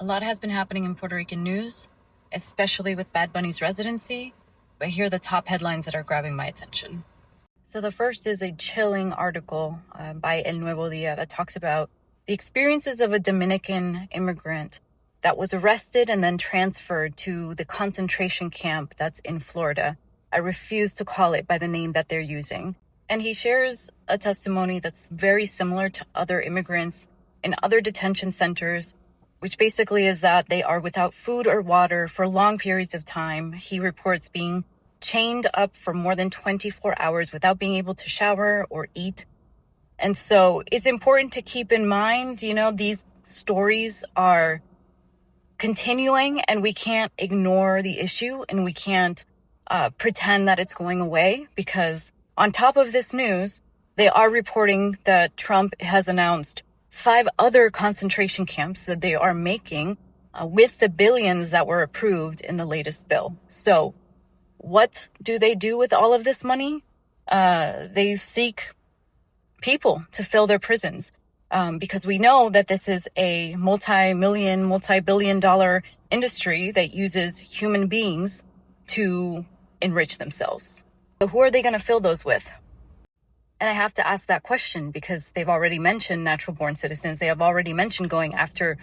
A lot has been happening in Puerto Rican news, especially with Bad Bunny's residency, but here are the top headlines that are grabbing my attention. So the first is a chilling article by El Nuevo Dia that talks about the experiences of a Dominican immigrant that was arrested and then transferred to the concentration camp that's in Florida. I refuse to call it by the name that they're using. And he shares a testimony that's very similar to other immigrants in other detention centers, which basically is that they are without food or water for long periods of time. He reports being chained up for more than 24 hours without being able to shower or eat. And so it's important to keep in mind, these stories are continuing and we can't ignore the issue and we can't pretend that it's going away, because on top of this news, they are reporting that Trump has announced 5 other concentration camps that they are making with the billions that were approved in the latest bill. So what do they do with all of this money? They seek people to fill their prisons because we know that this is a multi-billion-dollar industry that uses human beings to enrich themselves. So who are they going to fill those with? And I have to ask that question because they've already mentioned natural-born citizens. They have already mentioned going after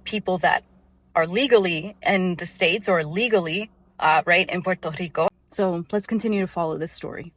people that are legally in the States or legally in Puerto Rico. So let's continue to follow this story.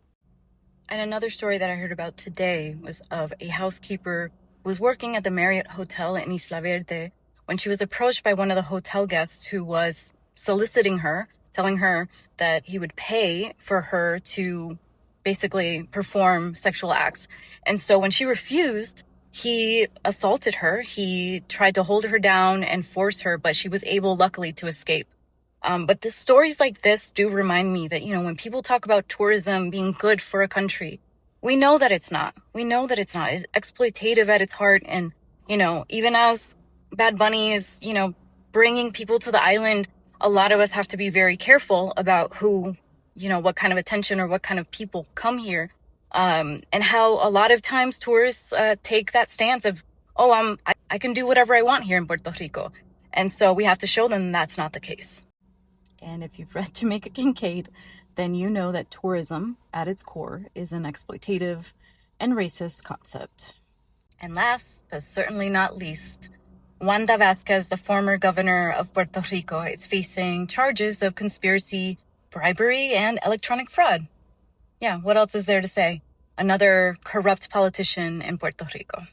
And another story that I heard about today was of a housekeeper who was working at the Marriott Hotel in Isla Verde when she was approached by one of the hotel guests who was soliciting her, telling her that he would pay for her to basically perform sexual acts. And so when she refused, he assaulted her. He tried to hold her down and force her, but she was able, luckily, to escape. But the stories like this do remind me that, when people talk about tourism being good for a country, we know that it's not. We know that it's not. It's exploitative at its heart. And, even as Bad Bunny is, bringing people to the island, a lot of us have to be very careful about who, what kind of attention or what kind of people come here. And how a lot of times tourists take that stance of, I can do whatever I want here in Puerto Rico. And so we have to show them that's not the case. And if you've read Jamaica Kincaid, then you know that tourism at its core is an exploitative and racist concept. And last, but certainly not least, Wanda Vasquez, the former governor of Puerto Rico, is facing charges of conspiracy, bribery, and electronic fraud. Yeah, what else is there to say? Another corrupt politician in Puerto Rico.